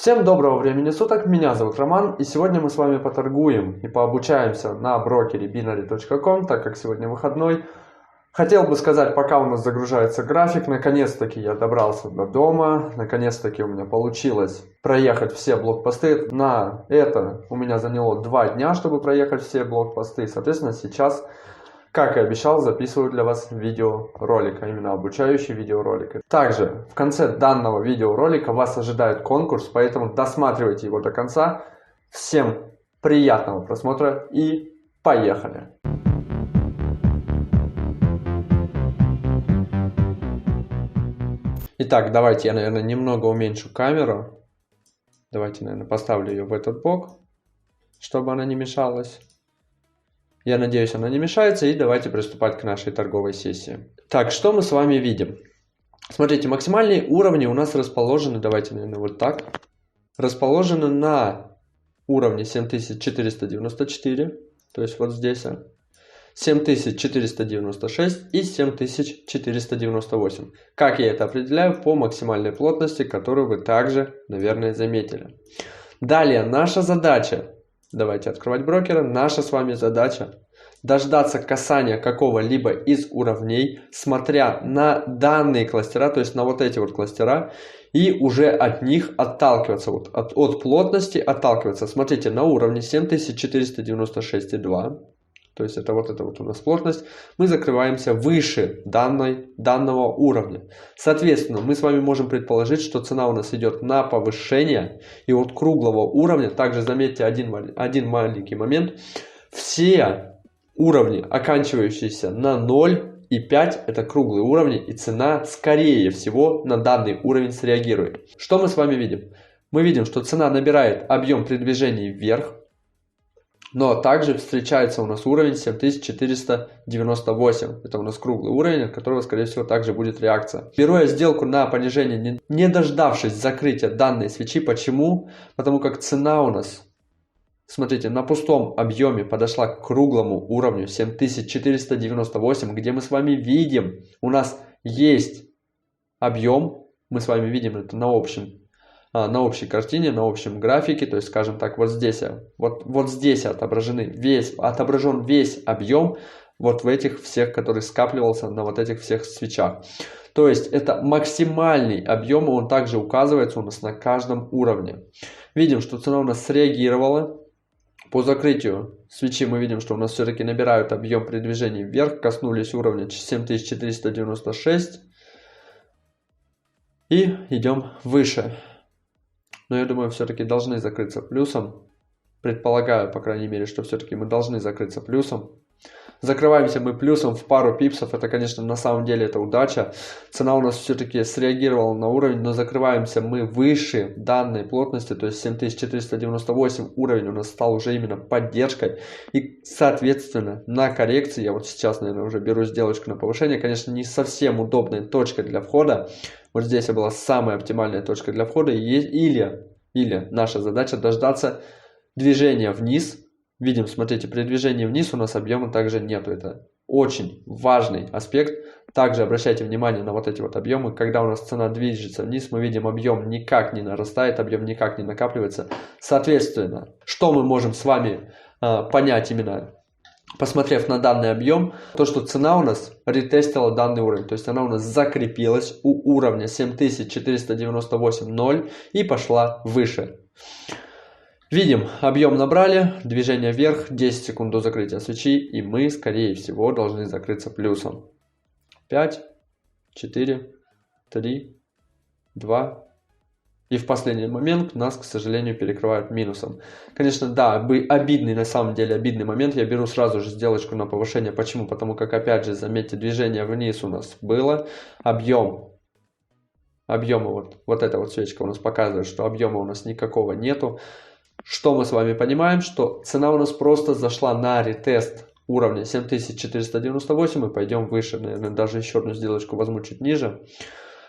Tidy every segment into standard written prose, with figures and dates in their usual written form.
Всем доброго времени суток, меня зовут Роман, и сегодня мы с вами поторгуем и пообучаемся на брокере binary.com, так как сегодня выходной. Хотел бы сказать, пока у нас загружается график, наконец-таки я добрался до дома, наконец-таки у меня получилось проехать все блокпосты. На это у меня заняло 2 дня, чтобы проехать все блокпосты, соответственно сейчас, как и обещал, записываю для вас видеоролик, а именно обучающий видеоролик. Также в конце данного видеоролика вас ожидает конкурс, поэтому досматривайте его до конца. Всем приятного просмотра и поехали! Итак, давайте я, наверное, немного уменьшу камеру. Давайте, наверное, поставлю ее в этот бок, чтобы она не мешалась. Я надеюсь, она не мешается, и давайте приступать к нашей торговой сессии. Так, что мы с вами видим? Смотрите, максимальные уровни у нас расположены, давайте, наверное, вот так. Расположены на уровне 7494, то есть вот здесь, 7496 и 7498. Как я это определяю? По максимальной плотности, которую вы также, наверное, заметили. Далее, наша задача. Давайте открывать брокера. Наша с вами задача дождаться касания какого-либо из уровней, смотря на данные кластера, то есть на вот эти вот кластера, и уже от них отталкиваться, вот, от плотности отталкиваться. Смотрите, на уровне 7496,2, то есть это вот у нас плотность, мы закрываемся выше данного уровня. Соответственно, мы с вами можем предположить, что цена у нас идет на повышение, и от круглого уровня, также заметьте один маленький момент, все уровни, оканчивающиеся на 0 и 5, это круглые уровни, и цена, скорее всего, на данный уровень среагирует. Что мы с вами видим? Мы видим, что цена набирает объем при движении вверх, но также встречается у нас уровень 7498. Это у нас круглый уровень, от которого, скорее всего, также будет реакция. Беру я сделку на понижение, не дождавшись закрытия данной свечи. Почему? Потому как цена у нас, смотрите, на пустом объеме подошла к круглому уровню 7498, где мы с вами видим, у нас есть объем, мы с вами видим это на общей картине, на общем графике, то есть, скажем так, вот здесь отображен весь объем вот в этих всех, который скапливался на вот этих всех свечах. То есть это максимальный объем, и он также указывается у нас на каждом уровне. Видим, что цена у нас среагировала. По закрытию свечи мы видим, что у нас все-таки набирают объем при движении вверх, коснулись уровня 7496 и идем выше. Но я думаю, все-таки должны закрыться плюсом. Предполагаю, по крайней мере, что все-таки мы должны закрыться плюсом. Закрываемся мы плюсом в пару пипсов. Это, конечно, на самом деле это удача. Цена у нас все-таки среагировала на уровень, но закрываемся мы выше данной плотности. То есть 7498 уровень у нас стал уже именно поддержкой. И, соответственно, на коррекции, я вот сейчас, наверное, уже беру сделочку на повышение. Конечно, не совсем удобная точка для входа. Вот здесь была самая оптимальная точка для входа. Или наша задача дождаться движения вниз. Видим, смотрите, при движении вниз у нас объема также нету. Это очень важный аспект. Также обращайте внимание на вот эти вот объемы. Когда у нас цена движется вниз, мы видим, объем никак не нарастает, объем никак не накапливается. Соответственно, что мы можем с вами понять именно, посмотрев на данный объем? То, что цена у нас ретестила данный уровень. То есть она у нас закрепилась у уровня 7498.0 и пошла выше. Видим, объем набрали, движение вверх, 10 секунд до закрытия свечи, и мы, скорее всего, должны закрыться плюсом. 5, 4, 3, 2. И в последний момент нас, к сожалению, перекрывают минусом. Конечно, да, обидный, на самом деле обидный момент. Я беру сразу же сделочку на повышение. Почему? Потому как, опять же, заметьте, движение вниз у нас было. Объема, вот эта вот свечка у нас показывает, что объема у нас никакого нету. Что мы с вами понимаем? Что цена у нас просто зашла на ретест уровня 7498 и пойдем выше. Наверное, даже еще одну сделочку возьму чуть ниже.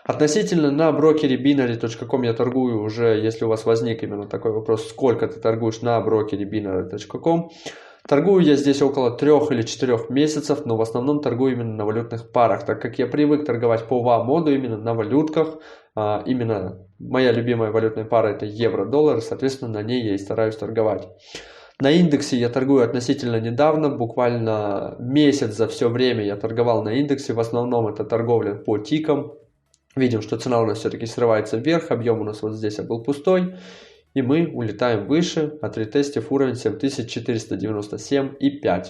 Относительно на брокере binary.com я торгую уже, если у вас возник именно такой вопрос, сколько ты торгуешь на брокере binary.com. Торгую я здесь около 3 или 4 месяцев, но в основном торгую именно на валютных парах, так как я привык торговать по ВА-моду именно на валютках. Именно моя любимая валютная пара это евро-доллар, соответственно на ней я и стараюсь торговать. На индексе я торгую относительно недавно, буквально месяц за все время я торговал на индексе, в основном это торговля по тикам. Видим, что цена у нас все-таки срывается вверх, объем у нас вот здесь был пустой. И мы улетаем выше, отретестив уровень 7497,5.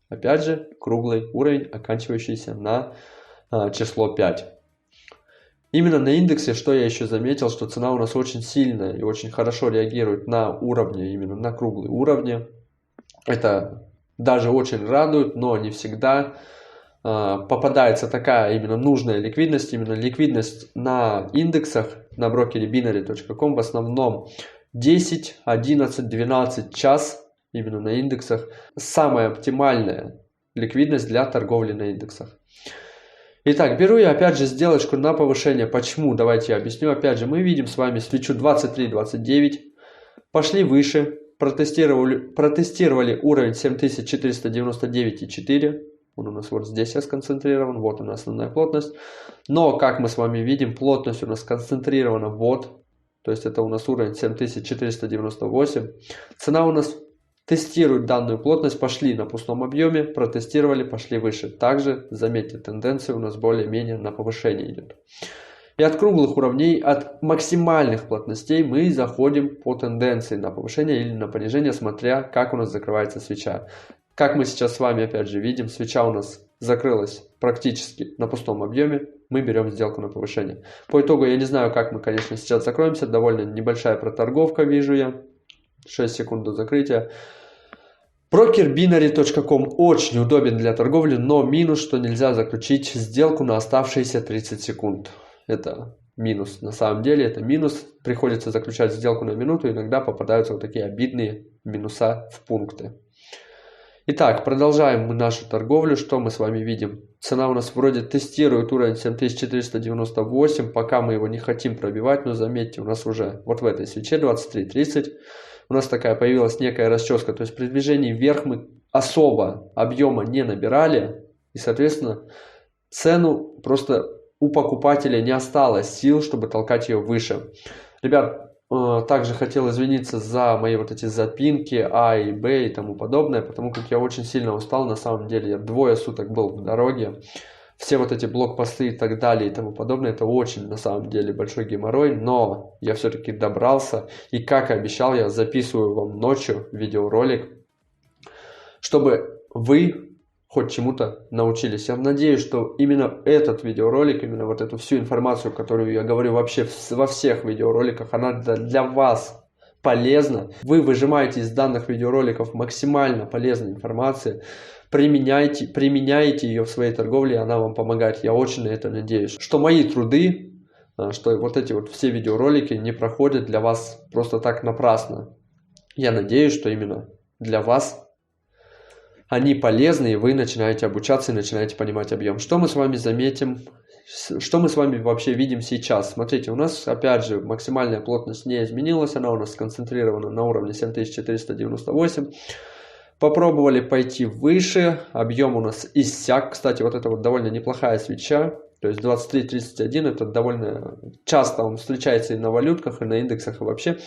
Опять же, круглый уровень, оканчивающийся на число 5. Именно на индексе, что я еще заметил, что цена у нас очень сильная и очень хорошо реагирует на уровни, именно на круглые уровни. Это даже очень радует, но не всегда попадается такая именно нужная ликвидность. Именно ликвидность на индексах, на брокере binary.com в основном 10, 11, 12 час именно на индексах самая оптимальная ликвидность для торговли на индексах. Итак, беру я опять же сделочку на повышение. Почему? Давайте я объясню. Опять же, мы видим с вами свечу 23.29. Пошли выше. Протестировали уровень 7499,4. Он у нас вот здесь сконцентрирован. Вот у нас основная плотность. Но, как мы с вами видим, плотность у нас сконцентрирована вот. То есть это у нас уровень 7498. Цена у нас тестирует данную плотность. Пошли на пустом объеме, протестировали, пошли выше. Также, заметьте, тенденция у нас более-менее на повышение идет. И от круглых уровней, от максимальных плотностей мы заходим по тенденции на повышение или на понижение, смотря как у нас закрывается свеча. Как мы сейчас с вами опять же видим, свеча у нас закрылась практически на пустом объеме, мы берем сделку на повышение. По итогу я не знаю, как мы, конечно, сейчас закроемся, довольно небольшая проторговка, вижу я, 6 секунд до закрытия. Брокер binary.com очень удобен для торговли, но минус, что нельзя заключить сделку на оставшиеся 30 секунд. Это минус, на самом деле это минус, приходится заключать сделку на минуту, иногда попадаются вот такие обидные минуса в пункты. Итак, продолжаем мы нашу торговлю. Что мы с вами видим? Цена у нас вроде тестирует уровень 7498, пока мы его не хотим пробивать, но заметьте, у нас уже вот в этой свече 23.30 у нас такая появилась некая расческа, то есть при движении вверх мы особо объема не набирали, и соответственно цену просто у покупателя не осталось сил, чтобы толкать ее выше. Ребят, также хотел извиниться за мои вот эти запинки А и Б и тому подобное, потому как я очень сильно устал, на самом деле я 2 суток был в дороге, все вот эти блокпосты и так далее и тому подобное, это очень на самом деле большой геморрой, но я все-таки добрался, и как и обещал, я записываю вам ночью видеоролик, чтобы вы хоть чему-то научились. Я надеюсь, что именно этот видеоролик, именно вот эту всю информацию, которую я говорю вообще во всех видеороликах, она для вас полезна. Вы выжимаете из данных видеороликов максимально полезной информации, применяете ее в своей торговле, и она вам помогает. Я очень на это надеюсь. Что мои труды, что вот эти вот все видеоролики не проходят для вас просто так напрасно. Я надеюсь, что именно для вас они полезны, и вы начинаете обучаться и начинаете понимать объем. Что мы с вами заметим? Что мы с вами вообще видим сейчас? Смотрите, у нас опять же максимальная плотность не изменилась, она у нас сконцентрирована на уровне 7498. Попробовали пойти выше, объем у нас иссяк. Кстати, вот это вот довольно неплохая свеча. То есть 23.31 это довольно часто он встречается и на валютках, и на индексах, и вообще.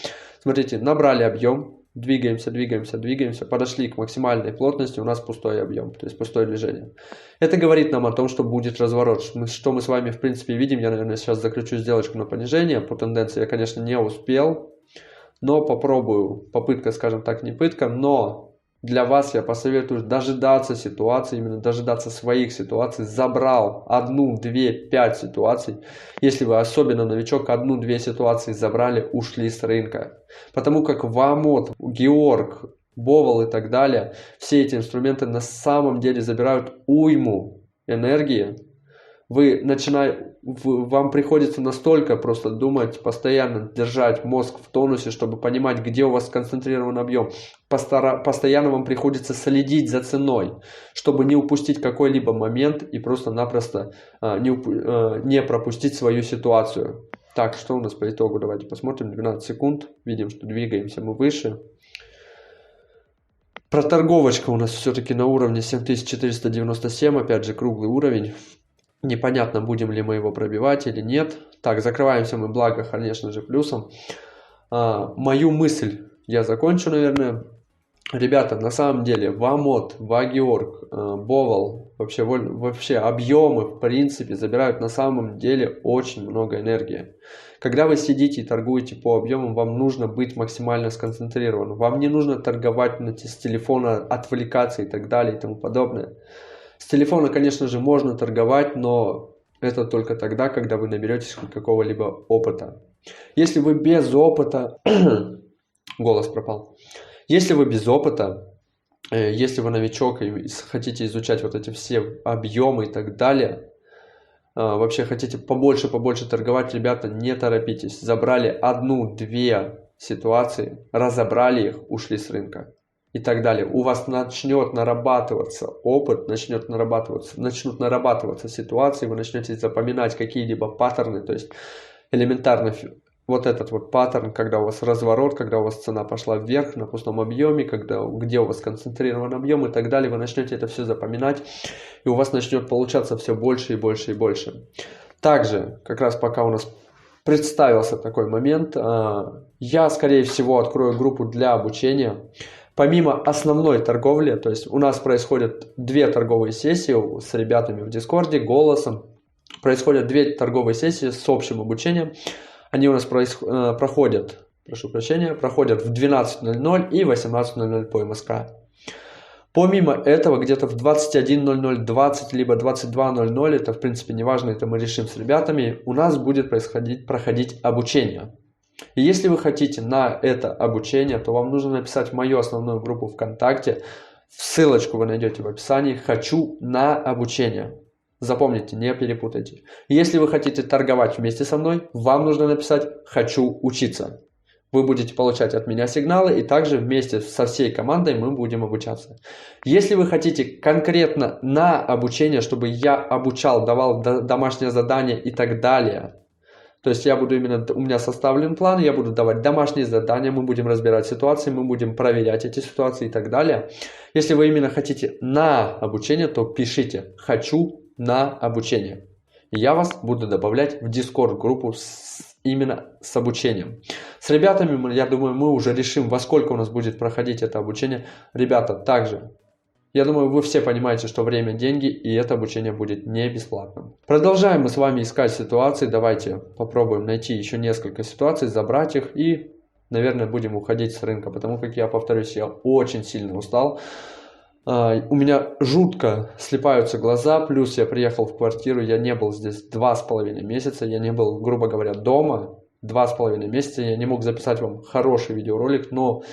Смотрите, набрали объем. Двигаемся, двигаемся, двигаемся, подошли к максимальной плотности, у нас пустой объем, то есть пустое движение. Это говорит нам о том, что будет разворот. Что мы с вами в принципе видим, я, наверное, сейчас заключу сделочку на понижение. По тенденции я, конечно, не успел, но попробую. Попытка, скажем так, не пытка, но для вас я посоветую дожидаться ситуации, именно дожидаться своих ситуаций. Забрал 1, 2, 5 ситуаций. Если вы особенно новичок, 1-2 ситуации забрали, ушли с рынка. Потому как ВА-мод, Георг, Бовал и так далее, все эти инструменты на самом деле забирают уйму энергии. Вам приходится настолько просто думать, постоянно держать мозг в тонусе, чтобы понимать, где у вас сконцентрирован объем. Постоянно вам приходится следить за ценой, чтобы не упустить какой-либо момент и просто-напросто не пропустить свою ситуацию. Так, что у нас по итогу? Давайте посмотрим. 12 секунд. Видим, что двигаемся мы выше. Проторговочка у нас все-таки на уровне 7497, опять же круглый уровень. Непонятно, будем ли мы его пробивать или нет. Так, закрываемся мы, благо, конечно же, плюсом. Мою мысль я закончу, наверное. Ребята, на самом деле, Вамот, Вагиорг, Бовал, вообще объемы, в принципе, забирают на самом деле очень много энергии. Когда вы сидите и торгуете по объемам, вам нужно быть максимально сконцентрированным. Вам не нужно торговать с телефона, отвлекаться и так далее и тому подобное. С телефона, конечно же, можно торговать, но это только тогда, когда вы наберетесь какого-либо опыта. Если вы без опыта... Голос пропал. Если вы без опыта, если вы новичок и хотите изучать вот эти все объемы и так далее, вообще хотите побольше торговать, ребята, не торопитесь. Забрали одну-две ситуации, разобрали их, ушли с рынка и так далее. У вас начнет нарабатываться опыт, начнут нарабатываться ситуации, вы начнете запоминать какие-либо паттерны, то есть элементарно вот этот вот паттерн, когда у вас разворот, когда у вас цена пошла вверх на пустом объеме, где у вас концентрирован объем и так далее, вы начнете это все запоминать, и у вас начнет получаться все больше и больше и больше. Также, как раз пока у нас представился такой момент, я, скорее всего, открою группу для обучения. Помимо основной торговли, то есть у нас происходят 2 торговые сессии с ребятами в Дискорде, голосом, происходят 2 торговые сессии с общим обучением. Они у нас проходят в 12:00 и 18:00 по МСК. Помимо этого, где-то в 21:00, 20 либо 22:00, это в принципе не важно, это мы решим с ребятами, у нас будет проходить обучение. И если вы хотите на это обучение, то вам нужно написать в мою основную группу ВКонтакте. Ссылочку вы найдете в описании. «Хочу на обучение». Запомните, не перепутайте. Если вы хотите торговать вместе со мной, вам нужно написать «Хочу учиться». Вы будете получать от меня сигналы, и также вместе со всей командой мы будем обучаться. Если вы хотите конкретно на обучение, чтобы я обучал, давал домашнее задание и так далее, то есть у меня составлен план, я буду давать домашние задания, мы будем разбирать ситуации, мы будем проверять эти ситуации и так далее. Если вы именно хотите на обучение, то пишите «Хочу на обучение». И я вас буду добавлять в Discord группу именно с обучением. С ребятами, я думаю, мы уже решим, во сколько у нас будет проходить это обучение. Ребята, также, я думаю, вы все понимаете, что время – деньги, и это обучение будет не бесплатным. Продолжаем мы с вами искать ситуации. Давайте попробуем найти еще несколько ситуаций, забрать их и, наверное, будем уходить с рынка, потому как, я повторюсь, я очень сильно устал. У меня жутко слипаются глаза, плюс я приехал в квартиру, я не был здесь 2,5 месяца, я не был, грубо говоря, дома 2,5 месяца, я не мог записать вам хороший видеоролик, но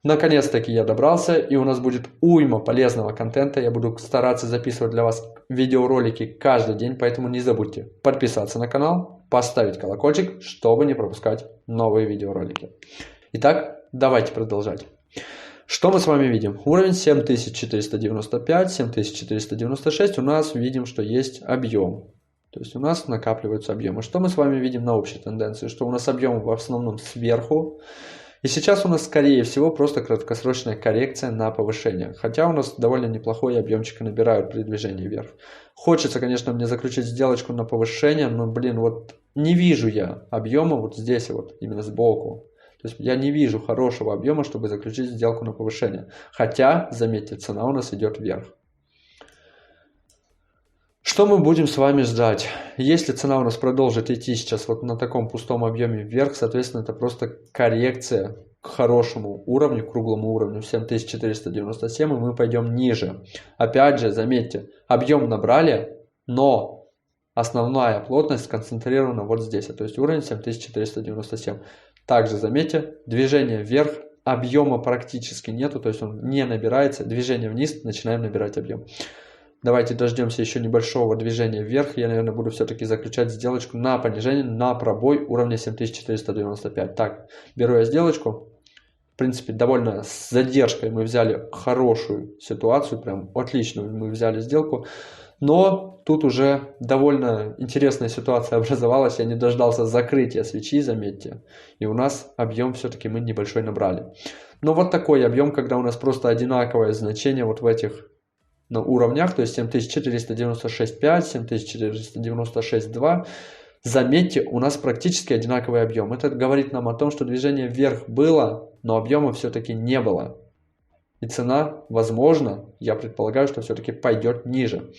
наконец-таки я добрался, и у нас будет уйма полезного контента, я буду стараться записывать для вас видеоролики каждый день, поэтому не забудьте подписаться на канал, поставить колокольчик, чтобы не пропускать новые видеоролики. Итак, давайте продолжать. Что мы с вами видим? Уровень 7495, 7496. У нас видим, что есть объем. То есть у нас накапливаются объемы. Что мы с вами видим на общей тенденции? Что у нас объем в основном сверху. И сейчас у нас, скорее всего, просто краткосрочная коррекция на повышение. Хотя у нас довольно неплохой объемчик набирают при движении вверх. Хочется, конечно, мне заключить сделочку на повышение, но, вот не вижу я объема вот здесь вот, именно сбоку. То есть я не вижу хорошего объема, чтобы заключить сделку на повышение. Хотя, заметьте, цена у нас идет вверх. Что мы будем с вами ждать? Если цена у нас продолжит идти сейчас вот на таком пустом объеме вверх, соответственно, это просто коррекция к хорошему уровню, к круглому уровню 7497, и мы пойдем ниже. Опять же, заметьте, объем набрали, но основная плотность сконцентрирована вот здесь, то есть уровень 7497. Также заметьте, движение вверх, объема практически нету, то есть он не набирается, движение вниз, начинаем набирать объем. Давайте дождемся еще небольшого движения вверх, я, наверное, буду все-таки заключать сделочку на понижение, на пробой уровня 7495. Так, беру я сделочку, в принципе, довольно с задержкой мы взяли хорошую ситуацию, прям отличную мы взяли сделку. Но тут уже довольно интересная ситуация образовалась. Я не дождался закрытия свечи, заметьте. И у нас объем все-таки мы небольшой набрали. Но вот такой объем, когда у нас просто одинаковое значение вот в этих уровнях, то есть 7496.5, 7496.2. Заметьте, у нас практически одинаковый объем. Это говорит нам о том, что движение вверх было, но объема все-таки не было. И цена, возможно, я предполагаю, что все-таки пойдет ниже.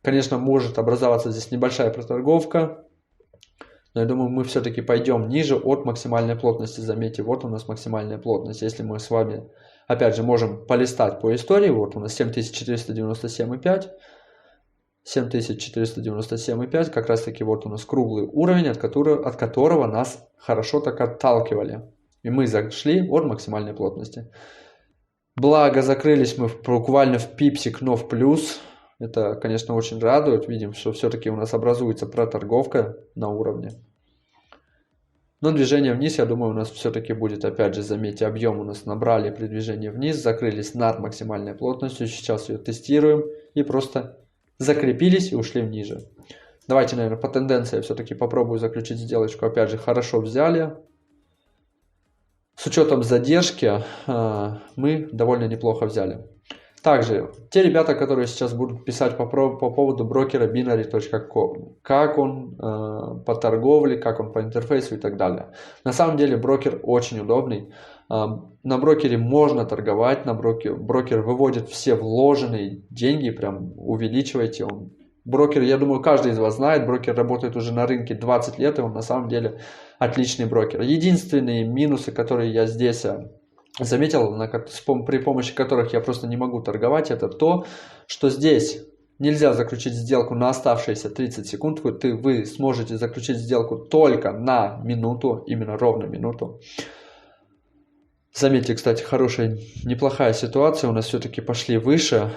Конечно, может образоваться здесь небольшая проторговка, но я думаю, мы все-таки пойдем ниже от максимальной плотности. Заметьте, вот у нас максимальная плотность. Если мы с вами, опять же, можем полистать по истории, вот у нас 7497.5, 7497.5, как раз таки вот у нас круглый уровень, от которого нас хорошо так отталкивали. И мы зашли от максимальной плотности. Благо, закрылись мы буквально в пипсик, но в плюс. Это, конечно, очень радует. Видим, что все-таки у нас образуется проторговка на уровне. Но движение вниз, я думаю, у нас все-таки будет, опять же, заметьте, объем у нас набрали при движении вниз, закрылись над максимальной плотностью. Сейчас ее тестируем и просто закрепились и ушли ниже. Давайте, наверное, по тенденции все-таки попробую заключить сделочку. Опять же, хорошо взяли. С учетом задержки мы довольно неплохо взяли. Также, те ребята, которые сейчас будут писать по поводу брокера binary.com, как он по торговле, как он по интерфейсу и так далее. На самом деле брокер очень удобный. На брокере можно торговать, брокер выводит все вложенные деньги, прям увеличиваете. Брокер, я думаю, каждый из вас знает, брокер работает уже на рынке 20 лет, и он на самом деле отличный брокер. Единственные минусы, которые я здесь заметил, при помощи которых я просто не могу торговать, это то, что здесь нельзя заключить сделку на оставшиеся 30 секунд. Вы сможете заключить сделку только на минуту, именно ровно минуту. Заметьте, кстати, неплохая ситуация. У нас все-таки пошли выше.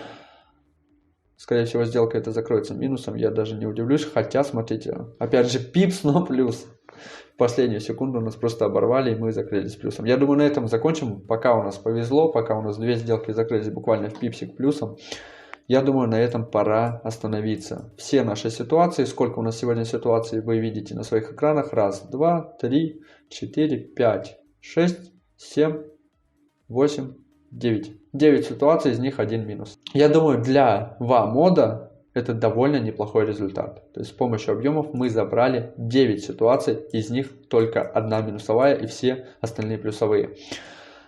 Скорее всего, сделка эта закроется минусом. Я даже не удивлюсь. Хотя, смотрите, опять же, пипс, но плюс. Последнюю секунду у нас просто оборвали, и мы закрылись плюсом. Я думаю, на этом закончим. Пока у нас повезло, пока у нас две сделки закрылись буквально в пипсик плюсом. Я думаю, на этом пора остановиться. Все наши ситуации, сколько у нас сегодня ситуаций, вы видите на своих экранах. 1, 2, 3, 4, 5, 6, 7, 8, 9. 9 ситуаций, из них 1 минус. Я думаю, для ва-мода это довольно неплохой результат. То есть с помощью объемов мы забрали 9 ситуаций, из них только 1 минусовая и все остальные плюсовые.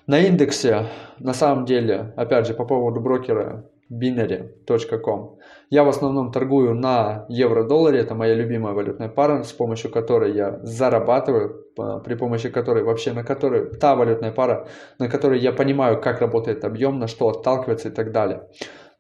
На индексе, на самом деле, опять же, по поводу брокера binary.com, я в основном торгую на евро-долларе. Это моя любимая валютная пара, с помощью которой я зарабатываю, при помощи которой, та валютная пара, на которой я понимаю, как работает объем, на что отталкивается и так далее.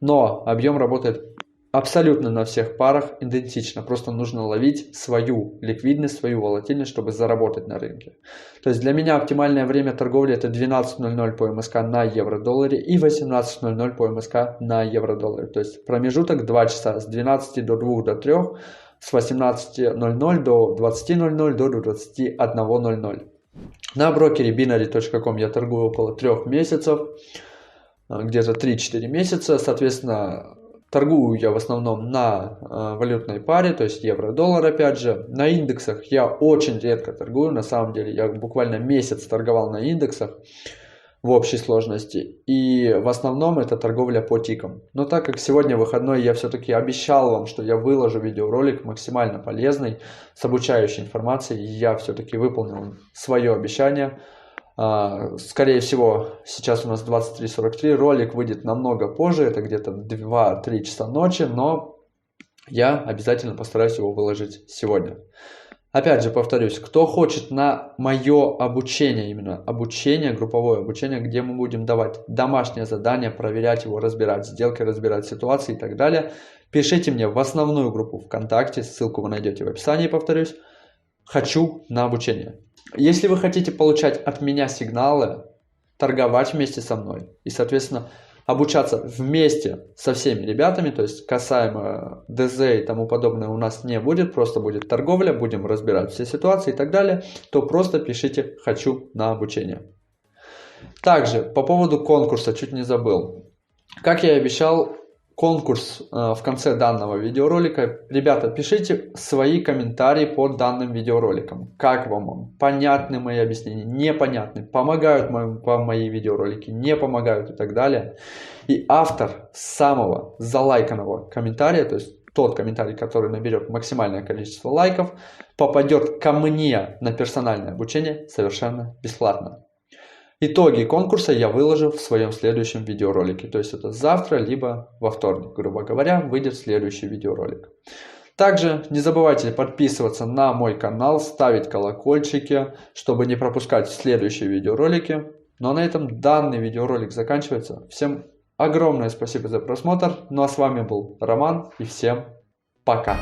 Но объем работает абсолютно на всех парах идентично, просто нужно ловить свою ликвидность, свою волатильность, чтобы заработать на рынке. То есть для меня оптимальное время торговли это 12:00 по МСК на евро-долларе и 18:00 по МСК на евро-долларе. То есть промежуток 2 часа с 12 до 2 до 3, с 18:00 до 20:00 до 21:00. На брокере binary.com я торгую около 3 месяцев, где-то 3-4 месяца, соответственно, торгую я в основном на валютной паре, то есть евро-доллар опять же. На индексах я очень редко торгую, на самом деле я буквально месяц торговал на индексах в общей сложности. И в основном это торговля по тикам. Но так как сегодня выходной, я все-таки обещал вам, что я выложу видеоролик максимально полезный, с обучающей информацией. Я все-таки выполнил свое обещание. Скорее всего, сейчас у нас 23:43, ролик выйдет намного позже, это где-то 2-3 часа ночи, но я обязательно постараюсь его выложить сегодня. Опять же, повторюсь, кто хочет на мое обучение, именно обучение, групповое обучение, где мы будем давать домашнее задание, проверять его, разбирать сделки, разбирать ситуации и так далее, пишите мне в основную группу ВКонтакте, ссылку вы найдете в описании, повторюсь. Хочу на обучение. Если вы хотите получать от меня сигналы, торговать вместе со мной и, соответственно, обучаться вместе со всеми ребятами, то есть касаемо ДЗ и тому подобное у нас не будет, просто будет торговля, будем разбирать все ситуации и так далее, то просто пишите «хочу на обучение». Также по поводу конкурса, чуть не забыл. Как я и обещал, конкурс в конце данного видеоролика. Ребята, пишите свои комментарии под данным видеороликом. Как вам он? Понятны мои объяснения? Непонятны? Помогают вам мои видеоролики? Не помогают и так далее. И автор самого залайканного комментария, то есть тот комментарий, который наберет максимальное количество лайков, попадет ко мне на персональное обучение совершенно бесплатно. Итоги конкурса я выложу в своем следующем видеоролике. То есть это завтра, либо во вторник, грубо говоря, выйдет следующий видеоролик. Также не забывайте подписываться на мой канал, ставить колокольчики, чтобы не пропускать следующие видеоролики. Ну а на этом данный видеоролик заканчивается. Всем огромное спасибо за просмотр. Ну а с вами был Роман и всем пока.